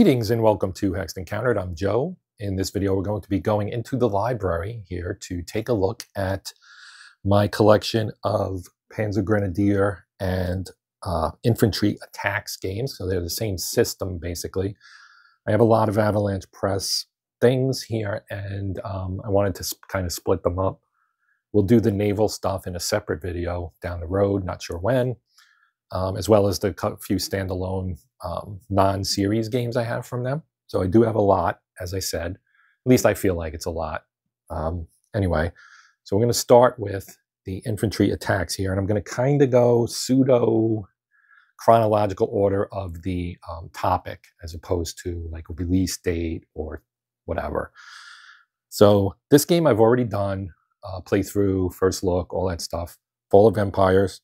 Greetings and welcome to Hexed Encountered. I'm Joe. In this video, we're going to be going into the library here to take a look at my collection of Panzer Grenadier and Infantry attacks games. So they're the same system, basically. I have a lot of Avalanche Press things here, and I wanted to kind of split them up. We'll do the naval stuff in a separate video down the road, not sure when, as well as the few standalone non-series games I have from them. So I do have a lot, as I said. At least I feel like it's a lot. Anyway, so we're going to start with the infantry attacks here, and I'm going to kind of go pseudo chronological order of the topic as opposed to like a release date or whatever. So this game I've already done, playthrough, first look, all that stuff, Fall of Empires.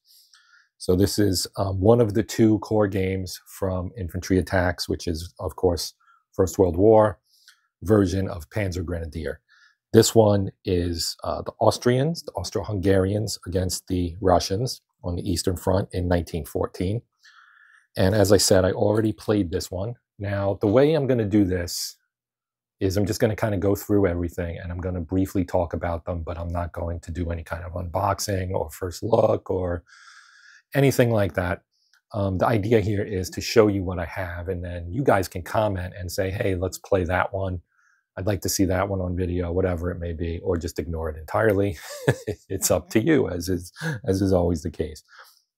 So this is one of the two core games from Infantry Attacks, which is, of course, First World War version of Panzer Grenadier. This one is the Austrians, the Austro-Hungarians against the Russians on the Eastern Front in 1914. And as I said, I already played this one. Now, the way I'm going to do this is I'm just going to kind of go through everything, and I'm going to briefly talk about them, but I'm not going to do any kind of unboxing or first look or anything like that. The idea here is to show you what I have, and then you guys can comment and say, hey, let's play that one. I'd like to see that one on video, whatever it may be, or just ignore it entirely. It's up to you, as is always the case.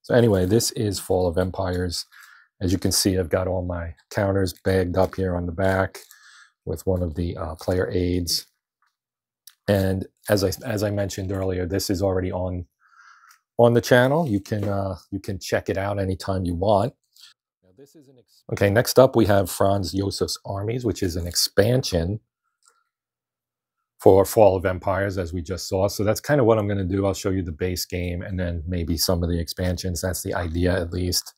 So anyway, this is Fall of Empires. As you can see, I've got all my counters bagged up here on the back with one of the player aids. And as I mentioned earlier, this is already on the channel. You can check it out anytime you want. Now, this is okay, next up we have Franz Josef's Armies, which is an expansion for Fall of Empires, as we just saw. So that's kind of what I'm going to do. I'll show you the base game and then maybe some of the expansions. That's the idea, at least.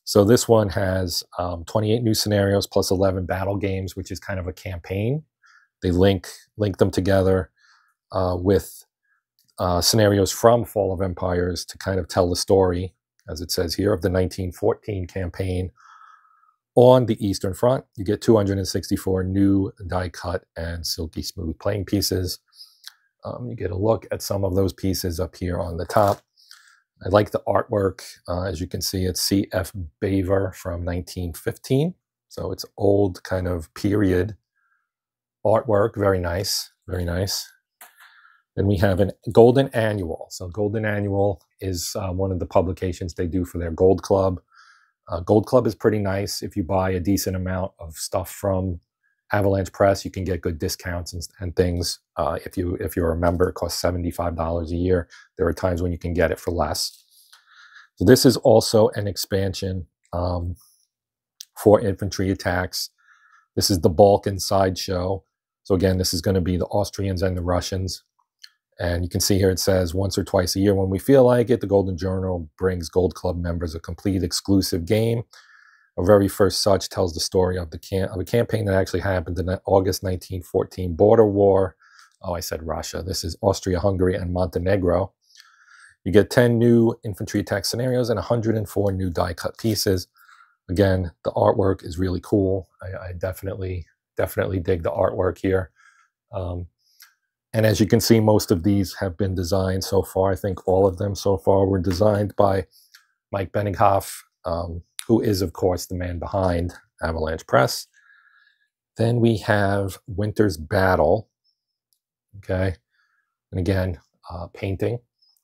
So this one has 28 new scenarios plus 11 battle games, which is kind of a campaign. They link them together with scenarios from Fall of Empires to kind of tell the story, as it says here, of the 1914 campaign on the Eastern Front. You get 264 new die-cut and silky smooth playing pieces. You get a look at some of those pieces up here on the top. I like the artwork. As you can see, it's C.F. Baver from 1915. So it's old kind of period artwork. Very nice, very nice. Then we have a Golden Annual. So Golden Annual is one of the publications they do for their Gold Club. Gold Club is pretty nice. If you buy a decent amount of stuff from Avalanche Press, you can get good discounts and things. If you're a member, it costs $75 a year. There are times when you can get it for less. So this is also an expansion for Infantry Attacks. This is the Balkan Sideshow. So again, this is going to be the Austrians and the Russians. And you can see here it says once or twice a year when we feel like it, the Golden Journal brings Gold Club members a complete exclusive game. Our very first such tells the story of a campaign that actually happened in the August 1914 border war. Oh, I said Russia. This is Austria, Hungary, and Montenegro. You get 10 new infantry attack scenarios and 104 new die-cut pieces. Again, the artwork is really cool. I definitely dig the artwork here. And as you can see, most of these have been designed so far. I think all of them so far were designed by Mike Benninghoff, who is, of course, the man behind Avalanche Press. Then we have Winter's Battle. Okay. And again, painting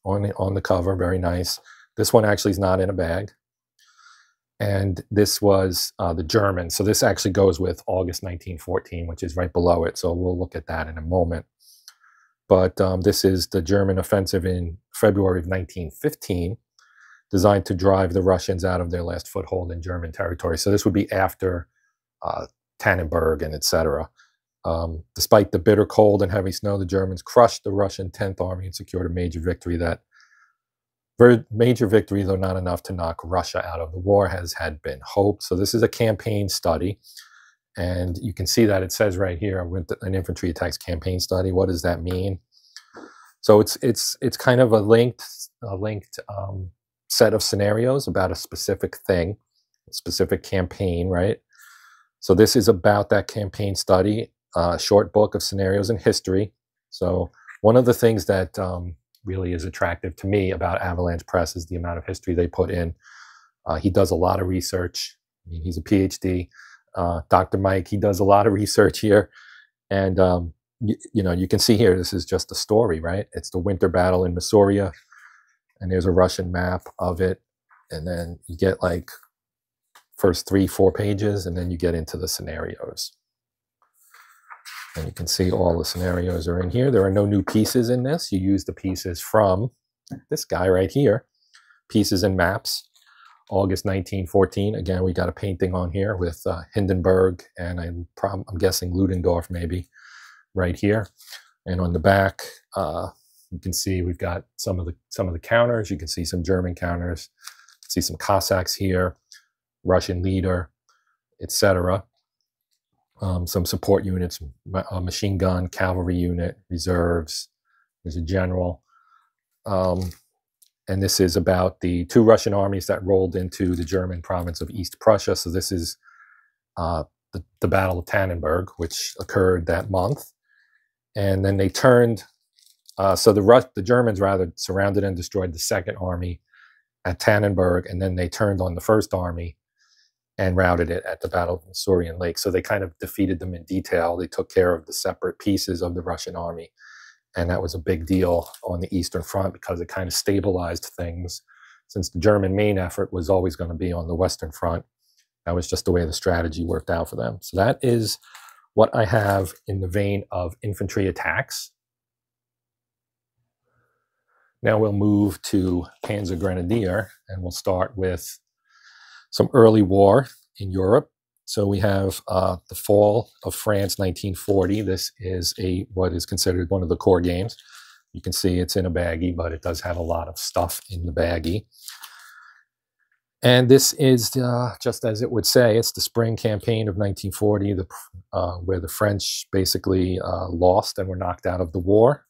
on the cover. Very nice. This one actually is not in a bag. And this was the German. So this actually goes with August 1914, which is right below it. So we'll look at that in a moment. But this is the German offensive in February of 1915, designed to drive the Russians out of their last foothold in German territory. So this would be after Tannenberg and etc. Despite the bitter cold and heavy snow, the Germans crushed the Russian 10th Army and secured a major victory. That major victory, though not enough to knock Russia out of the war, as had been hoped. So this is a campaign study. And you can see that it says right here, an infantry attacks campaign study. What does that mean? So it's kind of a linked set of scenarios about a specific thing, a specific campaign, right? So this is about that campaign study, short book of scenarios and history. So one of the things that really is attractive to me about Avalanche Press is the amount of history they put in. He does a lot of research. I mean, he's a PhD. Dr. Mike, he does a lot of research here. And, you know, you can see here, this is just a story, right? It's the winter battle in Masuria. And there's a Russian map of it. And then you get like first 3-4 pages, and then you get into the scenarios. And you can see all the scenarios are in here. There are no new pieces in this. You use the pieces from this guy right here, Pieces and Maps, August 1914. Again, we got a painting on here with Hindenburg and I'm guessing Ludendorff maybe right here. And on the back, you can see we've got some of the counters. You can see some German counters. See some Cossacks here, Russian leader, etc. Some support units, a machine gun, cavalry unit, reserves. There's a general. And this is about the 2 Russian armies that rolled into the German province of East Prussia. So this is the Battle of Tannenberg, which occurred that month. And then they turned, so the Germans rather surrounded and destroyed the Second Army at Tannenberg, and then they turned on the First Army and routed it at the Battle of Masurian Lake. So they kind of defeated them in detail. They took care of the separate pieces of the Russian army. And that was a big deal on the Eastern Front because it kind of stabilized things. Since the German main effort was always going to be on the Western Front, that was just the way the strategy worked out for them. So that is what I have in the vein of infantry attacks. Now we'll move to Panzer Grenadier, and we'll start with some early war in Europe. So we have the fall of France, 1940. This is what is considered one of the core games. You can see it's in a baggie, but it does have a lot of stuff in the baggie. And this is, just as it would say, it's the spring campaign of 1940, where the French basically lost and were knocked out of the war.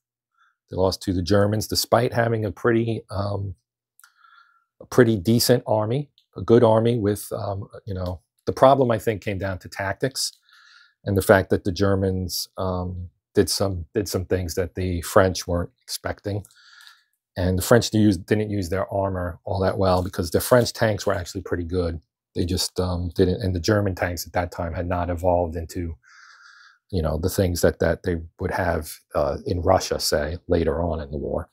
They lost to the Germans, despite having a pretty decent army. A good army with, you know, the problem I think came down to tactics and the fact that the Germans did some things that the French weren't expecting. And the French didn't use their armor all that well because the French tanks were actually pretty good. They just didn't, and the German tanks at that time had not evolved into, you know, the things that they would have in Russia, say, later on in the war.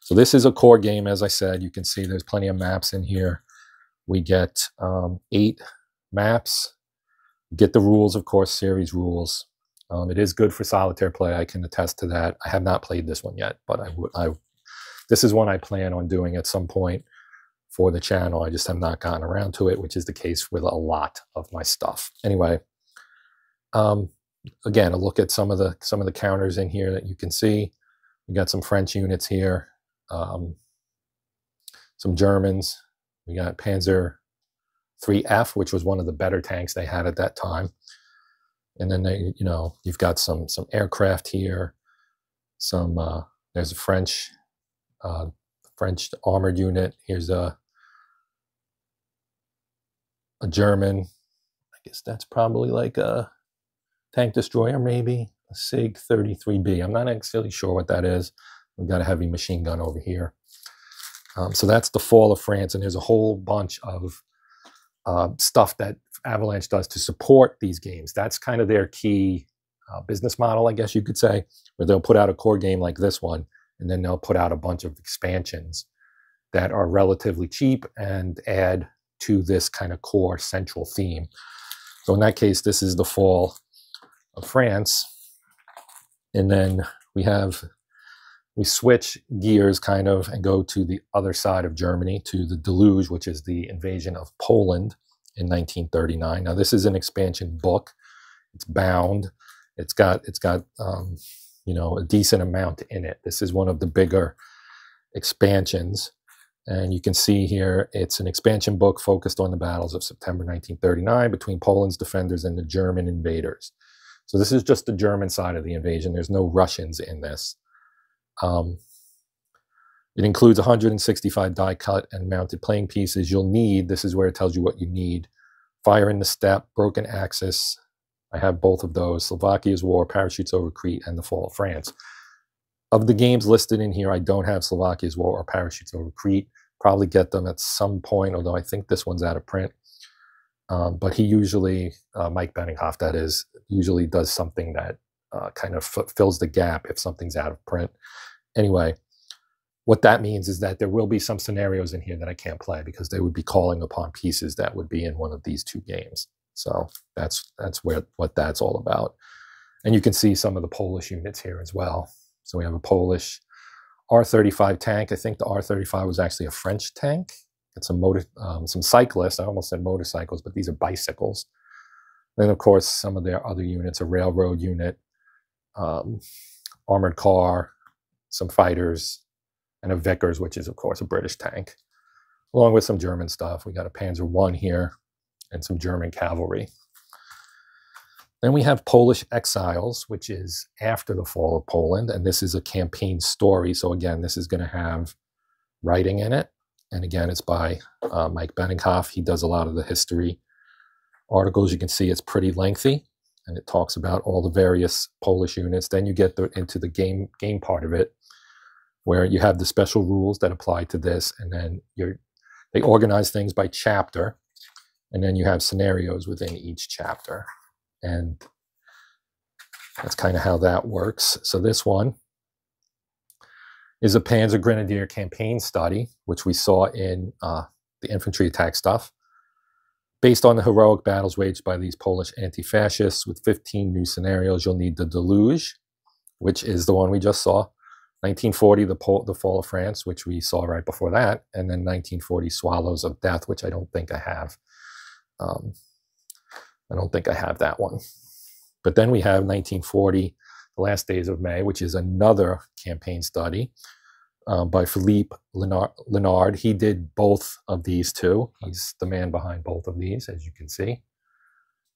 So this is a core game, as I said. You can see there's plenty of maps in here. We get 8 maps. Get the rules, of course, series rules. It is good for solitaire play. I can attest to that. I have not played this one yet, but this is one I plan on doing at some point for the channel. I just have not gotten around to it, which is the case with a lot of my stuff. Anyway, again, a look at some of the counters in here that you can see. We got some French units here, some Germans. We got Panzer 3F, which was one of the better tanks they had at that time. And then you know, you've got some aircraft here. There's a French armored unit. Here's a German. I guess that's probably like a tank destroyer, maybe a SIG 33B. I'm not actually sure what that is. We've got a heavy machine gun over here. So that's the fall of France, and there's a whole bunch of stuff that Avalanche does to support these games. That's kind of their key business model, I guess you could say, where they'll put out a core game like this one, and then they'll put out a bunch of expansions that are relatively cheap and add to this kind of core central theme. So in that case, this is the fall of France. And then we switch gears kind of and go to the other side of Germany, to the Deluge, which is the invasion of Poland in 1939. Now this is an expansion book. It's bound. It's got you know, a decent amount in it. This is one of the bigger expansions. And you can see here, it's an expansion book focused on the battles of September 1939 between Poland's defenders and the German invaders. So this is just the German side of the invasion. There's no Russians in this. It includes 165 die-cut and mounted playing pieces. You'll need, this is where it tells you what you need Fire in the Steppe, Broken Axis. I have both of those. Slovakia's War, Parachutes over Crete, and The Fall of France. Of the games listed in here, I don't have Slovakia's War or Parachutes over Crete. Probably get them at some point, although I think this one's out of print. But he usually, Mike Benninghoff, that is, usually does something that kind of fills the gap if something's out of print. Anyway, what that means is that there will be some scenarios in here that I can't play because they would be calling upon pieces that would be in one of these two games. So that's what that's all about. And you can see some of the Polish units here as well. So we have a Polish R-35 tank. I think the R-35 was actually a French tank. It's some cyclists. I almost said motorcycles, but these are bicycles. Then, of course, some of their other units, a railroad unit, armored car, some fighters, and a Vickers, which is, of course, a British tank, along with some German stuff. We got a Panzer I here and some German cavalry. Then we have Polish Exiles, which is after the fall of Poland, and this is a campaign story. So again, this is going to have writing in it. And again, it's by Mike Benninghoff. He does a lot of the history articles. You can see it's pretty lengthy, and it talks about all the various Polish units. Then you get into the game part of it, where you have the special rules that apply to this, and then they organize things by chapter, and then you have scenarios within each chapter. And that's kind of how that works. So this one is a Panzer Grenadier campaign study, which we saw in the infantry attack stuff, based on the heroic battles waged by these Polish anti-fascists with 15 new scenarios. You'll need the Deluge, which is the one we just saw, 1940, the Fall of France, which we saw right before that, and then 1940, Swallows of Death, which I don't think I have. I don't think I have that one. But then we have 1940, The Last Days of May, which is another campaign study by Philippe Lenard. He did both of these two. He's the man behind both of these, as you can see.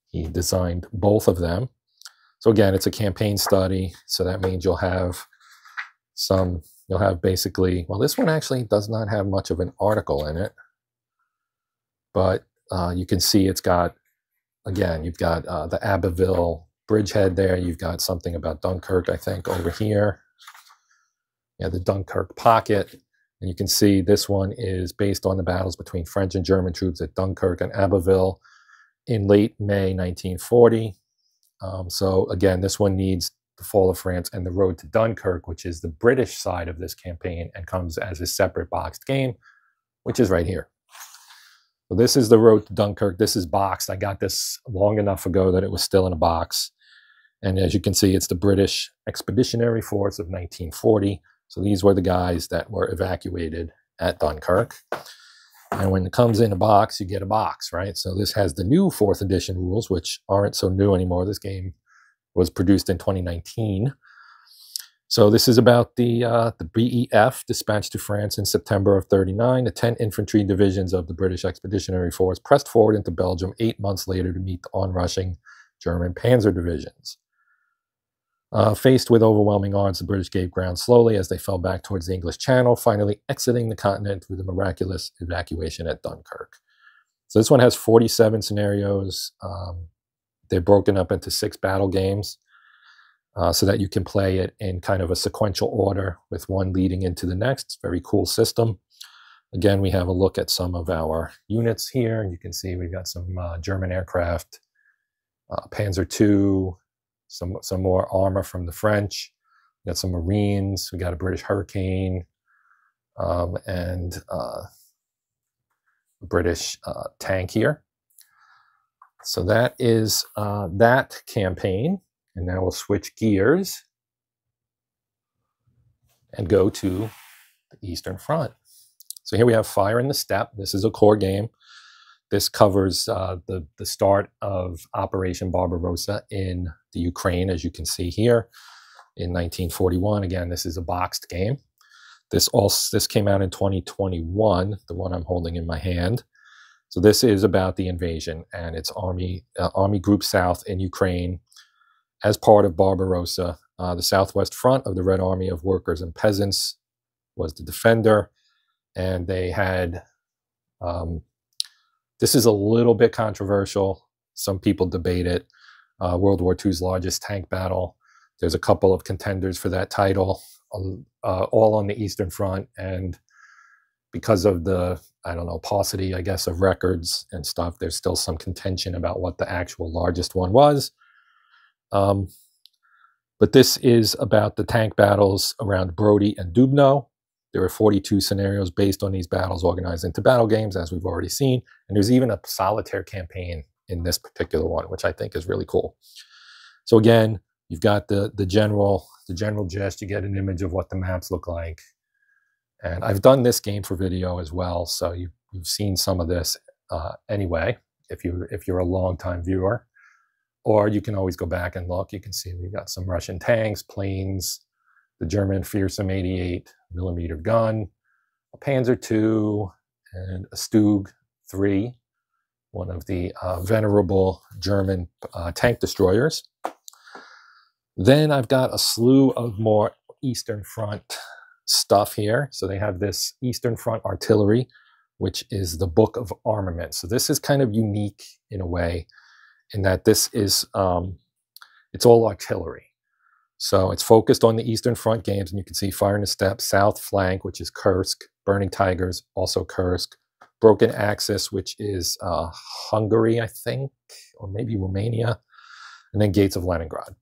He designed both of them. So again, it's a campaign study. So that means you'll have basically, well, this one actually does not have much of an article in it. But you can see it's got, again, you've got the Abbeville bridgehead there. You've got something about Dunkirk, I think, over here. Yeah, the Dunkirk pocket. And you can see this one is based on the battles between French and German troops at Dunkirk and Abbeville in late May 1940. So again, this one needs the Fall of France and the Road to Dunkirk, which is the British side of this campaign and comes as a separate boxed game, which is right here. So this is the Road to Dunkirk. This is boxed. I got this long enough ago that it was still in a box. And as you can see, it's the British Expeditionary Force of 1940. So these were the guys that were evacuated at Dunkirk. And when it comes in a box, you get a box, right? So this has the new 4th edition rules, which aren't so new anymore. This game was produced in 2019. So this is about the BEF dispatched to France in September of 39. The 10 infantry divisions of the British Expeditionary Force pressed forward into Belgium 8 months later to meet the onrushing German panzer divisions. Faced with overwhelming odds, the British gave ground slowly as they fell back towards the English Channel, finally exiting the continent through the miraculous evacuation at Dunkirk. So this one has 47 scenarios. They're broken up into 6 battle games. So that you can play it in kind of a sequential order with one leading into the next. It's a very cool system. Again, we have a look at some of our units here. You can see we've got some German aircraft, Panzer II, some more armor from the French. We got some Marines. We got a British Hurricane and a British tank here. So that is that campaign. And now we'll switch gears and go to the Eastern Front. So here we have Fire in the Steppe. This is a core game. This covers the start of Operation Barbarossa in the Ukraine, as you can see here, in 1941. Again, this is a boxed game. This came out in 2021, the one I'm holding in my hand. So this is about the invasion, and it's Army Group South in Ukraine. As part of Barbarossa, the southwest front of the Red Army of Workers and Peasants was the defender, and they had This is a little bit controversial. Some people debate it. World War II's largest tank battle. There's a couple of contenders for that title, all on the Eastern Front. And because of the, I don't know, paucity, I guess, of records and stuff, there's still some contention about what the actual largest one was. But this is about the tank battles around Brody and Dubno. There are 42 scenarios based on these battles organized into battle games, as we've already seen. And there's even a solitaire campaign in this particular one, which I think is really cool. So again, you've got the general gist. You get an image of what the maps look like. And I've done this game for video as well, so you've seen some of this anyway, if you're a long-time viewer. Or you can always go back and look. You can see we've got some Russian tanks, planes, the German Fearsome 88mm gun, a Panzer II, and a Stug 3, one of the venerable German tank destroyers. Then I've got a slew of more Eastern Front stuff here. So they have this Eastern Front artillery, which is the Book of Armament. So this is kind of unique in a way, in that this is, it's all artillery. So it's focused on the Eastern Front games, and you can see Fire in the Steppe, South Flank, which is Kursk, Burning Tigers, also Kursk, Broken Axis, which is Hungary, I think, or maybe Romania, and then Gates of Leningrad.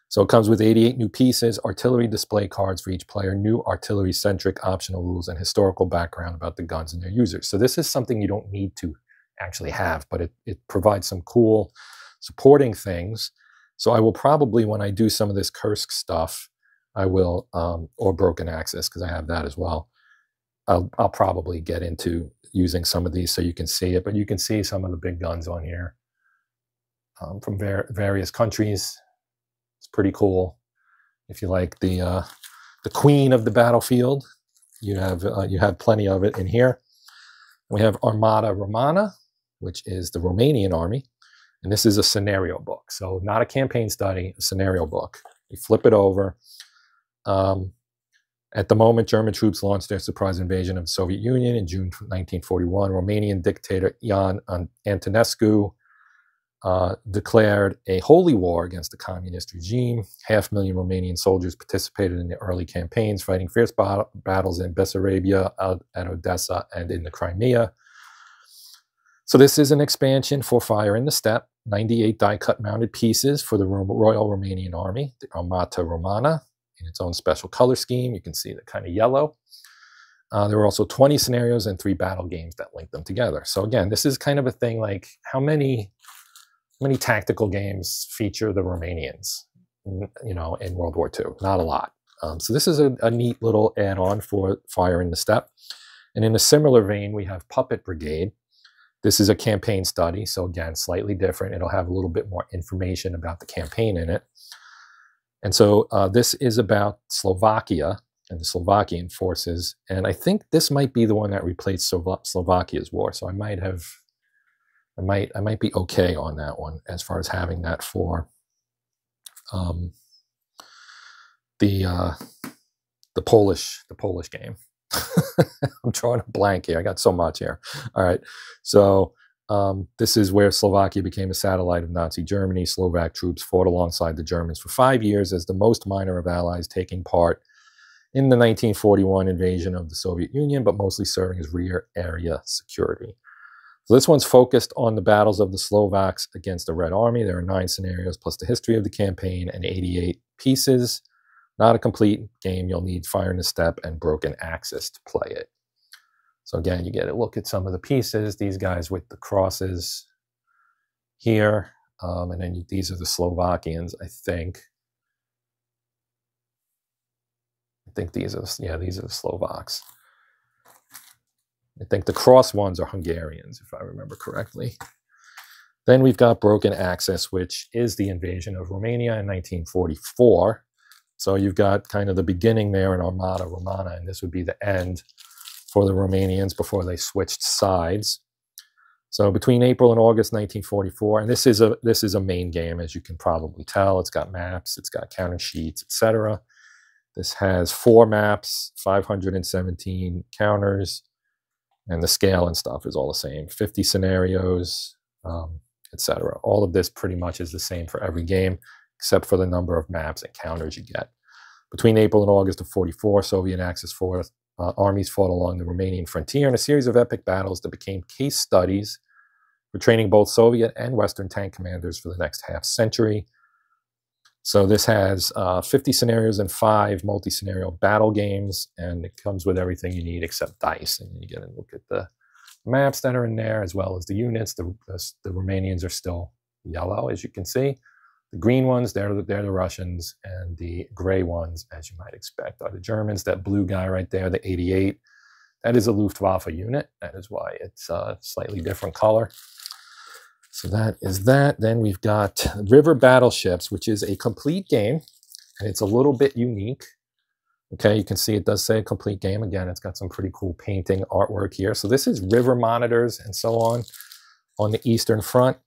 So it comes with 88 new pieces, artillery display cards for each player, new artillery-centric optional rules, and historical background about the guns and their users. So this is something you don't need to actually have, but it provides some cool supporting things. So I will probably, when I do some of this Kursk stuff, I will, or Broken Axis, because I have that as well, I'll probably get into using some of these so you can see it. But you can see some of the big guns on here from various countries. It's pretty cool. If you like the queen of the battlefield, you have plenty of it in here. We have Armata Romana, which is the Romanian army. And this is a scenario book. So not a campaign study, a scenario book. You flip it over. At the moment, German troops launched their surprise invasion of the Soviet Union in June 1941. Romanian dictator Ion Antonescu declared a holy war against the communist regime. 500,000 Romanian soldiers participated in the early campaigns, fighting fierce battles in Bessarabia, at Odessa, and in the Crimea. So this is an expansion for Fire in the Steppe, 98 die-cut mounted pieces for the Royal Romanian Army, the Armata Romana, in its own special color scheme. You can see the kind of yellow. There were also 20 scenarios and 3 battle games that linked them together. So again, this is kind of a thing like how many tactical games feature the Romanians, you know, in World War II? Not a lot. So this is a neat little add-on for Fire in the Steppe. And in a similar vein, we have Puppet Brigade. This is a campaign study, so again, slightly different. It'll have a little bit more information about the campaign in it. And so this is about Slovakia and the Slovakian forces. And I think this might be the one that replaced Slovakia's war. So I might be okay on that one as far as having that for the Polish game. I'm drawing a blank here. I got so much here. All right. So this is where Slovakia became a satellite of Nazi Germany. Slovak troops fought alongside the Germans for 5 years as the most minor of allies, taking part in the 1941 invasion of the Soviet Union, but mostly serving as rear area security. So this one's focused on the battles of the Slovaks against the Red Army. There are 9 scenarios plus the history of the campaign and 88 pieces. Not a complete game. You'll need Fire in the Steppe and Broken Axis to play it. So again, you get a look at some of the pieces. These guys with the crosses here. And then these are the Slovakians, I think. I think these are the Slovaks. I think the cross ones are Hungarians, if I remember correctly. Then we've got Broken Axis, which is the invasion of Romania in 1944. So you've got kind of the beginning there in Armata Romana, and this would be the end for the Romanians before they switched sides. So between April and August 1944, and this is a main game, as you can probably tell. It's got maps, it's got counter sheets, etc. This has 4 maps, 517 counters, And the scale and stuff is all the same. 50 scenarios, etc. All of this pretty much is the same for every game, except for the number of maps and counters you get. Between April and August of '44, Soviet Axis armies fought along the Romanian frontier in a series of epic battles that became case studies for training both Soviet and Western tank commanders for the next half century. So this has 50 scenarios and 5 multi-scenario battle games, and it comes with everything you need except dice. And you get a look at the maps that are in there, as well as the units. The Romanians are still yellow, as you can see. The green ones, they're the Russians, and the gray ones, as you might expect, are the Germans. That blue guy right there, the 88, that is a Luftwaffe unit. That is why it's a slightly different color. So that is that. Then we've got River Battleships, which is a complete game, and it's a little bit unique. Okay, you can see it does say a complete game. Again, it's got some pretty cool painting artwork here. So this is river monitors and so on the Eastern Front.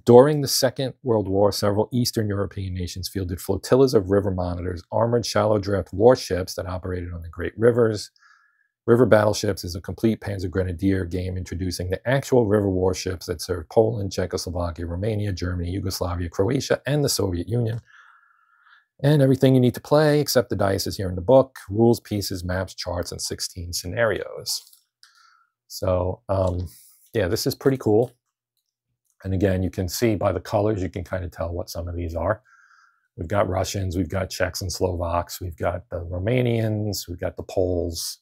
During the Second World War, several Eastern European nations fielded flotillas of river monitors, armored shallow draft warships that operated on the Great Rivers. River Battleships is a complete Panzer Grenadier game introducing the actual river warships that served Poland, Czechoslovakia, Romania, Germany, Yugoslavia, Croatia, and the Soviet Union. And everything you need to play, except the dice, is here in the book. Rules, pieces, maps, charts, and 16 scenarios. So, yeah, this is pretty cool. And again, you can see by the colors, you can kind of tell what some of these are. We've got Russians, we've got Czechs and Slovaks, we've got the Romanians, we've got the Poles,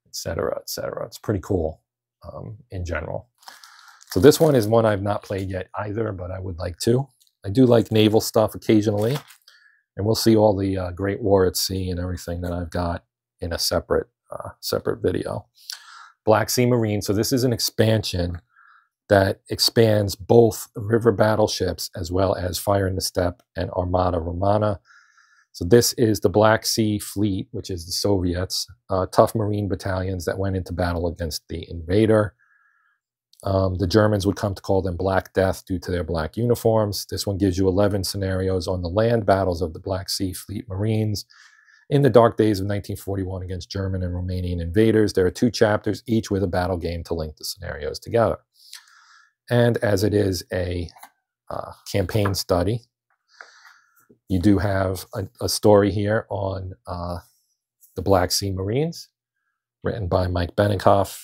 etc., etc. It's pretty cool in general. So this one is one I've not played yet either, but I would like to. I do like naval stuff occasionally, and we'll see all the Great War at Sea and everything that I've got in a separate video. Black Sea Marine. So this is an expansion that expands both river battleships as well as Fire in the Steppe and Armata Romana. So this is the Black Sea Fleet, which is the Soviets, tough Marine battalions that went into battle against the invader. The Germans would come to call them Black Death due to their black uniforms. This one gives you 11 scenarios on the land battles of the Black Sea Fleet Marines in the dark days of 1941 against German and Romanian invaders. There are 2 chapters, each with a battle game to link the scenarios together. And as it is a campaign study, you do have a story here on the Black Sea Marines, written by Mike Benikoff,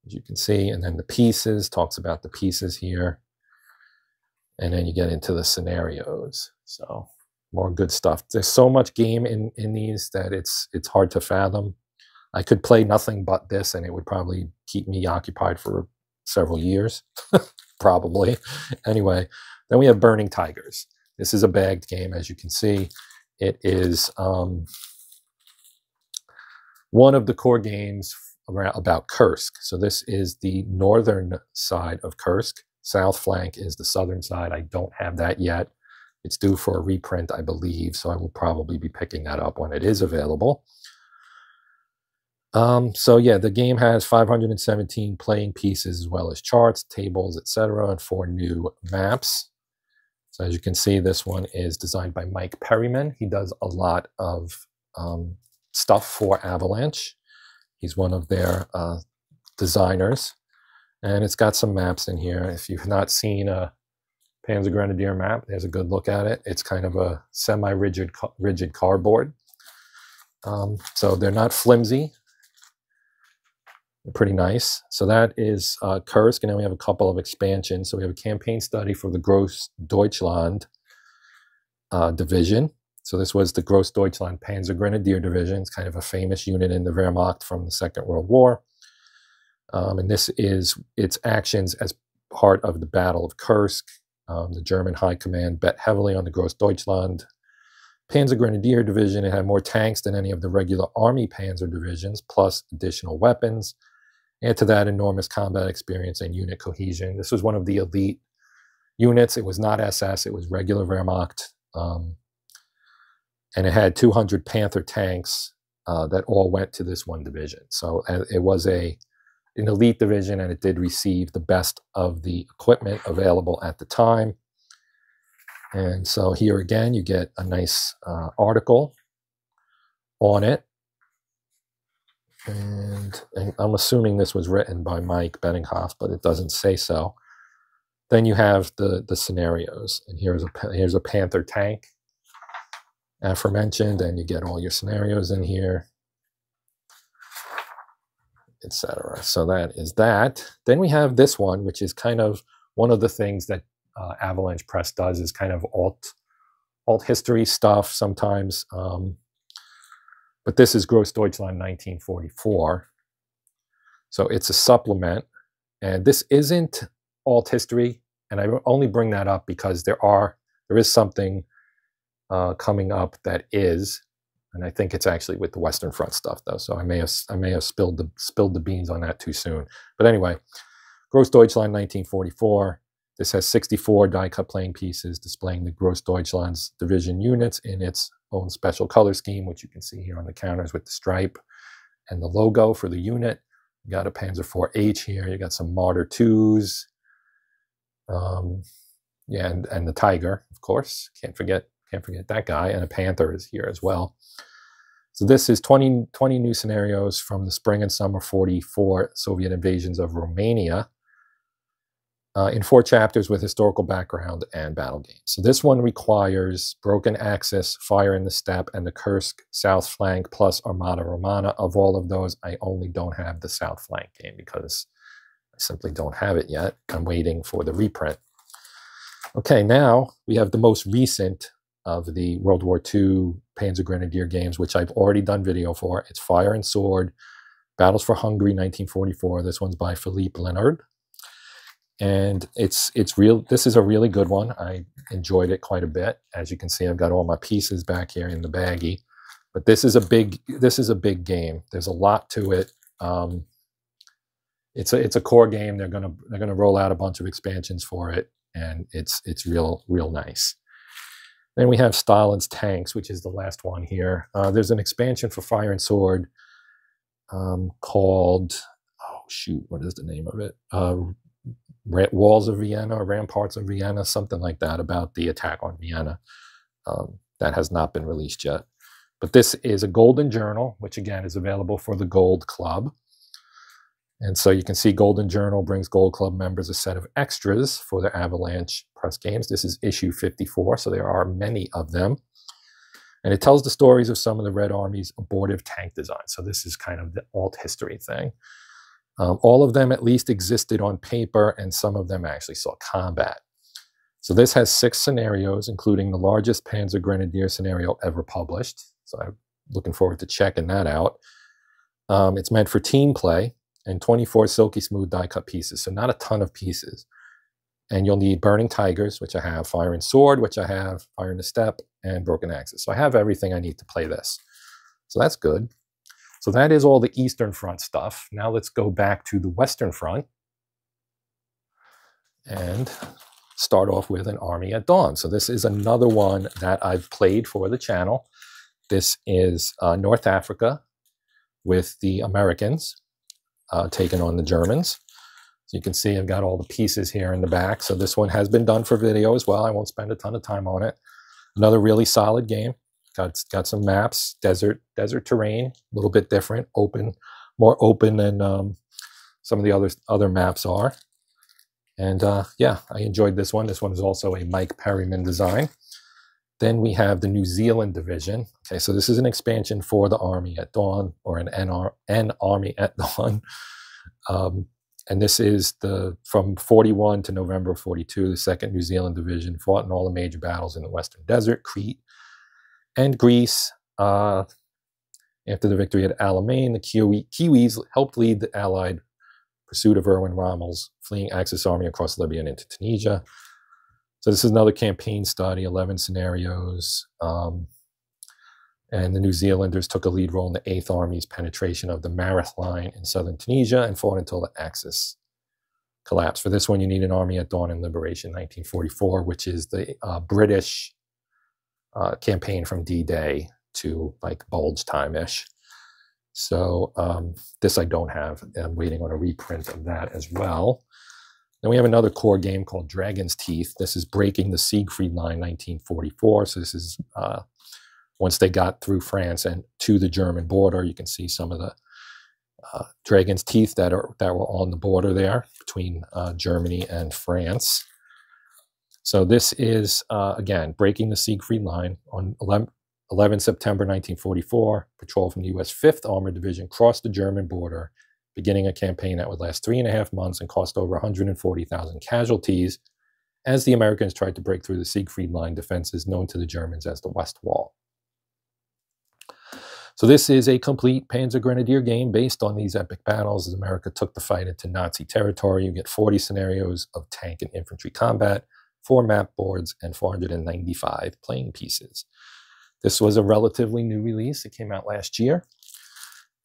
as you can see. And then the pieces, talks about the pieces here. And then you get into the scenarios. So more good stuff. There's so much game in these that it's hard to fathom. I could play nothing but this, and it would probably keep me occupied for several years, probably. Anyway, then we have Burning Tigers. This is a bagged game, as you can see. It is one of the core games about Kursk. So this is the northern side of Kursk. South flank is the southern side. I don't have that yet. It's due for a reprint, I believe, so I will probably be picking that up when it is available. So yeah, the game has 517 playing pieces as well as charts, tables, etc., and 4 new maps. So as you can see, this one is designed by Mike Perryman. He does a lot of stuff for Avalanche. He's one of their designers, and it's got some maps in here. If you've not seen a Panzer Grenadier map, there's a good look at it. It's kind of a semi-rigid cardboard. So they're not flimsy. They're pretty nice. So that is Kursk, and then we have a couple of expansions. So we have a campaign study for the Grossdeutschland division. So this was the Grossdeutschland Panzer Grenadier division. It's kind of a famous unit in the Wehrmacht from the Second World War. And this is its actions as part of the Battle of Kursk. The German High Command bet heavily on the Grossdeutschland Panzer Grenadier division. It had more tanks than any of the regular Army Panzer divisions, plus additional weapons. Add to that enormous combat experience and unit cohesion. This was one of the elite units. It was not SS, it was regular Wehrmacht. And it had 200 Panther tanks that all went to this one division. So it was an elite division, and it did receive the best of the equipment available at the time. And so here again, you get a nice article on it. And I'm assuming this was written by Mike Benninghoff, but it doesn't say so. Then you have the scenarios, and here's a Panther tank, aforementioned, and you get all your scenarios in here, etc. So that is that. Then we have this one, which is kind of one of the things that Avalanche Press does, is kind of alt history stuff sometimes. But this is Großdeutschland 1944. So it's a supplement. And this isn't alt history. And I only bring that up because there is something coming up that is. And I think it's actually with the Western Front stuff, though. So I may have spilled the beans on that too soon. But anyway, Großdeutschland 1944. This has 64 die-cut playing pieces displaying the Großdeutschland's division units in its own special color scheme, which you can see here on the counters with the stripe and the logo for the unit. You got a Panzer IV-H here. You got some Marder 2s. Yeah, and the Tiger, of course. Can't forget that guy. And a Panther is here as well. So this is 20 new scenarios from the spring and summer 44 Soviet invasions of Romania, in 4 chapters with historical background and battle games. So this one requires Broken Axis, Fire in the Steppe, and the Kursk South Flank, plus Armata Romana. Of all of those, I only don't have the South Flank game because I simply don't have it yet. I'm waiting for the reprint. Okay, now we have the most recent of the World War II Panzer Grenadier games, which I've already done video for. It's Fire and Sword, Battles for Hungary 1944. This one's by Philippe Leonard. And it's real. This is a really good one. I enjoyed it quite a bit. As you can see, I've got all my pieces back here in the baggie. But this is a big game. There's a lot to it. It's a core game. They're gonna roll out a bunch of expansions for it, and it's real nice. Then we have Stalin's Tanks, which is the last one here. There's an expansion for Fire and Sword called, oh shoot, what is the name of it? Walls of Vienna, or Ramparts of Vienna, something like that, about the attack on Vienna. That has not been released yet. But this is a Golden Journal, which again is available for the Gold Club. And so you can see Golden Journal brings Gold Club members a set of extras for their Avalanche Press games. This is issue 54, so there are many of them. And it tells the stories of some of the Red Army's abortive tank design. So this is kind of the alt history thing. All of them at least existed on paper, and some of them actually saw combat. So this has 6 scenarios, including the largest Panzer Grenadier scenario ever published. So I'm looking forward to checking that out. It's meant for team play, and 24 silky smooth die-cut pieces, so not a ton of pieces. And you'll need Burning Tigers, which I have, Fire and Sword, which I have, Fire in the Steppe, and Broken Axis. So I have everything I need to play this. So that's good. So that is all the Eastern Front stuff. Now let's go back to the Western Front and start off with an Army at Dawn. So this is another one that I've played for the channel. This is North Africa with the Americans taking on the Germans. So you can see I've got all the pieces here in the back. So this one has been done for video as well. I won't spend a ton of time on it. Another really solid game. Got some maps, desert terrain, a little bit different, more open than some of the other maps are. And yeah, I enjoyed this one. This one is also a Mike Perryman design. Then we have the New Zealand division. Okay, so this is an expansion for the Army at Dawn, or an Army at Dawn. And this is from 41 to November of 42, the 2nd New Zealand Division fought in all the major battles in the Western Desert, Crete, and Greece. After the victory at Alamein, the Kiwis helped lead the Allied pursuit of Erwin Rommel's fleeing Axis army across Libya and into Tunisia. So this is another campaign study, 11 scenarios. And the New Zealanders took a lead role in the 8th Army's penetration of the Mareth line in southern Tunisia and fought until the Axis collapsed. For this one, you need an Army at Dawn and Liberation 1944, which is the British campaign from D-Day to like Bulge time-ish. So this I don't have. I'm waiting on a reprint of that as well. Then we have another core game called Dragon's Teeth. This is Breaking the Siegfried Line 1944. So this is once they got through France and to the German border. You can see some of the dragon's teeth that were on the border there between Germany and France. So this is, again, breaking the Siegfried Line. On 11 September 1944, patrol from the U.S. 5th Armored Division crossed the German border, beginning a campaign that would last 3.5 months and cost over 140,000 casualties, as the Americans tried to break through the Siegfried Line defenses known to the Germans as the West Wall. So this is a complete Panzer Grenadier game based on these epic battles as America took the fight into Nazi territory. You get 40 scenarios of tank and infantry combat, 4 map boards, and 495 playing pieces. This was a relatively new release. It came out last year.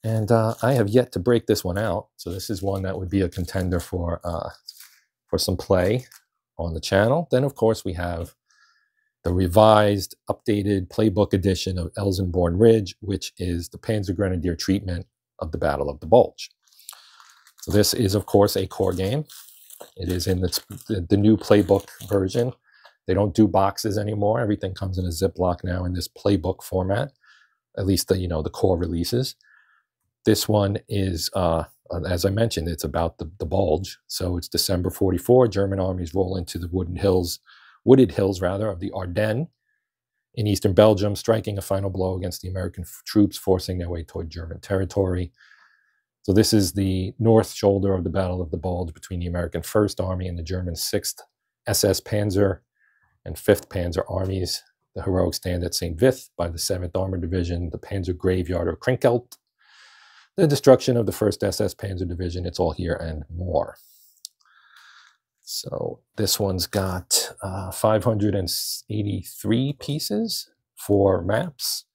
And I have yet to break this one out. So this is one that would be a contender for some play on the channel. Then, of course, we have the revised, updated playbook edition of Elsenborn Ridge, which is the Panzer Grenadier treatment of the Battle of the Bulge. So this is, of course, a core game. It is in the new playbook version. They don't do boxes anymore. Everything comes in a Ziploc now in this playbook format, at least the core releases. This one is, as I mentioned, it's about the Bulge. So it's December 44. German armies roll into the wooded hills of the Ardennes in eastern Belgium, striking a final blow against the American troops forcing their way toward German territory. So this is the north shoulder of the Battle of the Bulge between the American 1st Army and the German 6th SS Panzer and 5th Panzer armies. The heroic stand at St. Vith by the 7th Armored Division, the Panzer Graveyard of Krinkelt, the destruction of the 1st SS Panzer Division. It's all here and more. So this one's got 583 pieces, 4 maps,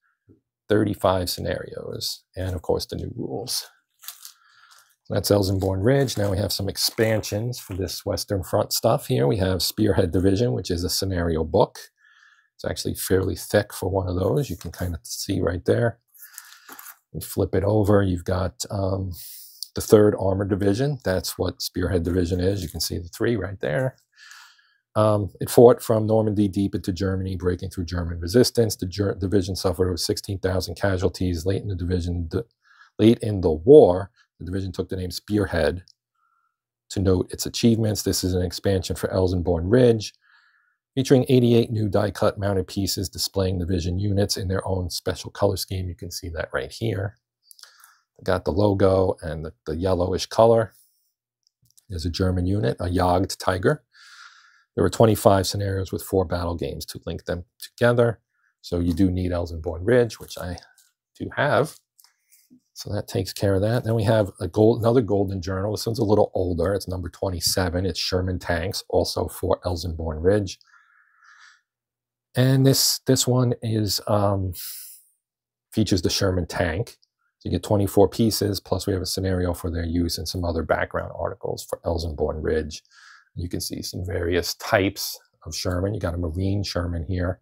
35 scenarios, and of course the new rules. That's Elsenborn Ridge. Now we have some expansions for this Western Front stuff here. We have Spearhead Division, which is a scenario book. It's actually fairly thick for one of those. You can kind of see right there. You flip it over, you've got the 3rd Armored Division. That's what Spearhead Division is. You can see the 3 right there. It fought from Normandy deep into Germany, breaking through German resistance. The division suffered over 16,000 casualties. Late in the war, the division took the name Spearhead to note its achievements. This is an expansion for Elsenborn Ridge, featuring 88 new die-cut mounted pieces displaying division units in their own special color scheme. You can see that right here. Got the logo and the yellowish color. There's a German unit, a Jagd Tiger. There were 25 scenarios with 4 battle games to link them together. So you do need Elsenborn Ridge, which I do have. So that takes care of that. Then we have another Golden Journal. This one's a little older. It's number 27. It's Sherman tanks, also for Elsenborn Ridge. And this one is features the Sherman tank. So you get 24 pieces, plus we have a scenario for their use and some other background articles for Elsenborn Ridge. You can see some various types of Sherman. You got a Marine Sherman here,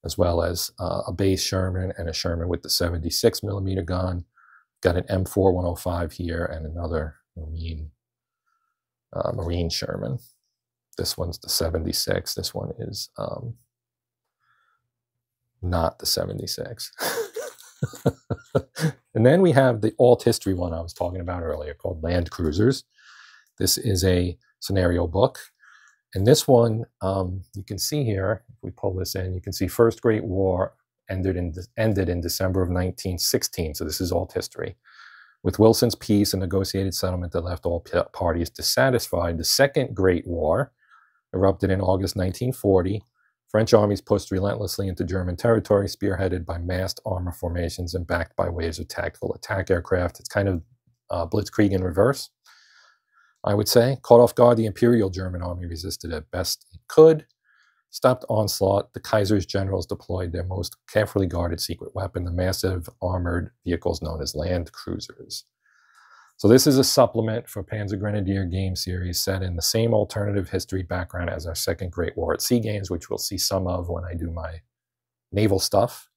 as well as a base Sherman and a Sherman with the 76 millimeter gun. Got an M4 105 here and another Marine Sherman. This one's the 76. This one is not the 76. And then we have the alt history one I was talking about earlier called Land Cruisers. This is a scenario book. And this one, you can see here, if we pull this in, you can see First Great War ended in December of 1916. So this is alt history. With Wilson's peace and negotiated settlement that left all parties dissatisfied, the Second Great War erupted in August 1940. French armies pushed relentlessly into German territory, spearheaded by massed armor formations and backed by waves of tactical attack aircraft. It's kind of blitzkrieg in reverse, I would say. Caught off guard, the Imperial German army resisted as best it could. Stopped onslaught, the Kaiser's generals deployed their most carefully guarded secret weapon, the massive armored vehicles known as land cruisers. So this is a supplement for Panzer Grenadier game series set in the same alternative history background as our Second Great War at Sea games, which we'll see some of when I do my naval stuff.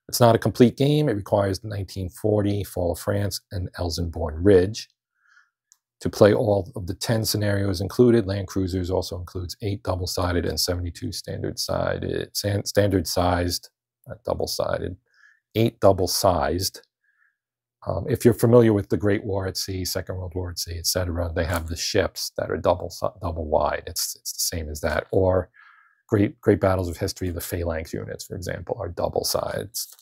It's not a complete game. It requires the 1940 Fall of France and Elsenborn Ridge. To play all of the 10 scenarios included, Land Cruisers also includes 8 double-sided and 72 standard-sized, 8 double-sized If you're familiar with the Great War at Sea, Second World War at Sea, etc., they have the ships that are double wide. It's the same as that. Or great battles of history, the phalanx units, for example, are double-sized.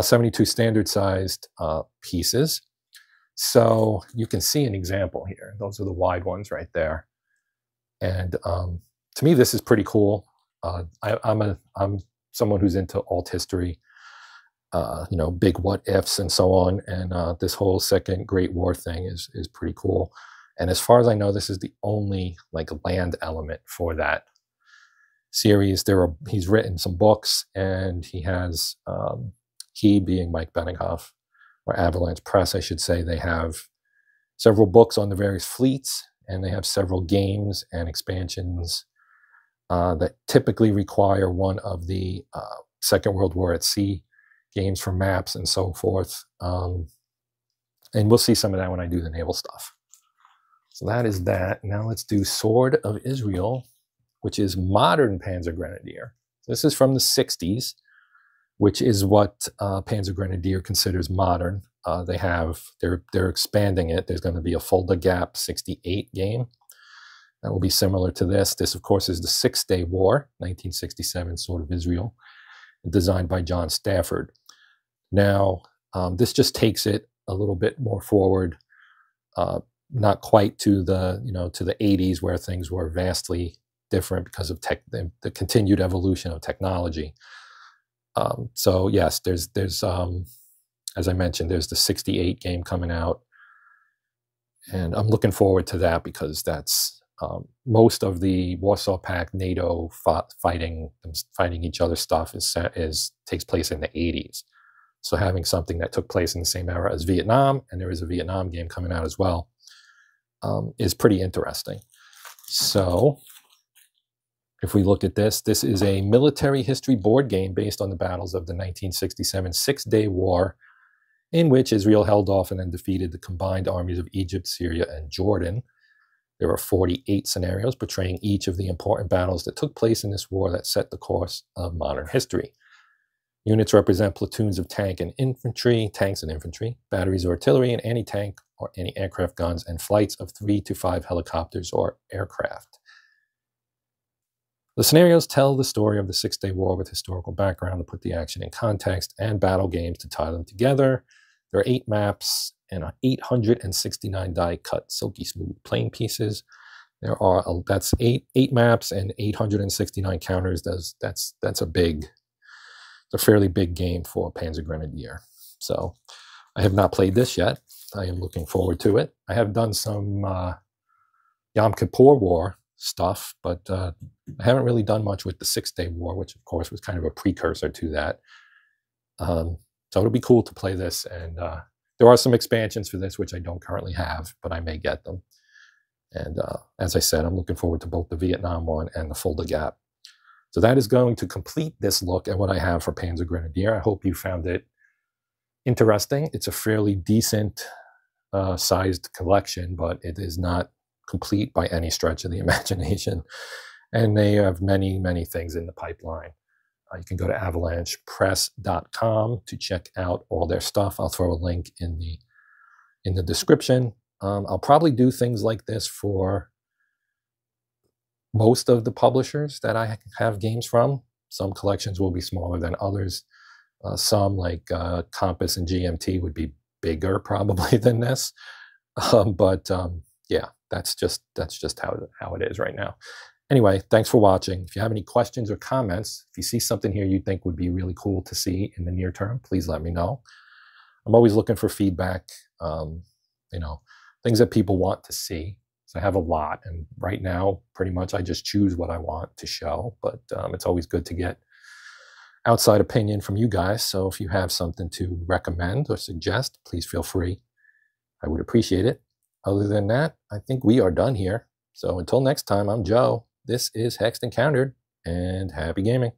72 standard-sized pieces. So you can see an example here. Those are the wide ones right there. And to me, this is pretty cool. I'm someone who's into alt history, you know, big what ifs and so on. And this whole Second Great War thing is pretty cool. And as far as I know, this is the only like land element for that series. He's written some books, and he has he being Mike Benninghoff, or Avalanche Press, I should say. They have several books on the various fleets, and they have several games and expansions that typically require one of the Second World War at Sea games for maps and so forth. And we'll see some of that when I do the naval stuff. So that is that. Now let's do Sword of Israel, which is modern Panzer Grenadier. This is from the 60s, which is what Panzer Grenadier considers modern. They're expanding it. There's going to be a Fulda Gap 68 game that will be similar to this. This, of course, is the Six-Day War, 1967 Sword of Israel, designed by John Stafford. Now, this just takes it a little bit more forward, not quite to the to the 80s, where things were vastly different because of the continued evolution of technology. So yes, there's as I mentioned, there's the 68 game coming out, and I'm looking forward to that because that's most of the Warsaw Pact NATO fighting each other stuff takes place in the 80s. So having something that took place in the same era as Vietnam, and there is a Vietnam game coming out as well, is pretty interesting. So if we look at this, this is a military history board game based on the battles of the 1967 Six-Day War, in which Israel held off and then defeated the combined armies of Egypt, Syria, and Jordan. There are 48 scenarios portraying each of the important battles that took place in this war that set the course of modern history. Units represent platoons of tanks and infantry, batteries of artillery and anti-tank or anti-aircraft guns, and flights of 3 to 5 helicopters or aircraft. The scenarios tell the story of the Six-Day War with historical background to put the action in context, and battle games to tie them together. There are 8 maps and 869 die-cut silky smooth plain pieces. There are that's eight maps and 869 counters. That's a fairly big game for Panzer Grenadier. So I have not played this yet. I am looking forward to it. I have done some Yom Kippur War stuff, but I haven't really done much with the Six-Day War, which of course was kind of a precursor to that. So it'll be cool to play this, and there are some expansions for this which I don't currently have, but I may get them. And as I said, I'm looking forward to both the Vietnam one and the Fulda Gap. So that is going to complete this look at what I have for Panzer Grenadier. I hope you found it interesting. It's a fairly decent sized collection, but it is not complete by any stretch of the imagination. And they have many, many things in the pipeline. You can go to avalanchepress.com to check out all their stuff. I'll throw a link in the description. I'll probably do things like this for most of the publishers that I have games from. Some collections will be smaller than others. Some, like Compass and GMT, would be bigger probably than this. Yeah, that's just how it is right now. Anyway, thanks for watching. If you have any questions or comments, if you see something here you think would be really cool to see in the near term, please let me know. I'm always looking for feedback, things that people want to see. So I have a lot, and right now, pretty much I just choose what I want to show, but it's always good to get outside opinion from you guys. So if you have something to recommend or suggest, please feel free. I would appreciate it. Other than that, I think we are done here. So until next time, I'm Joe. This is Hexed and Countered, and happy gaming.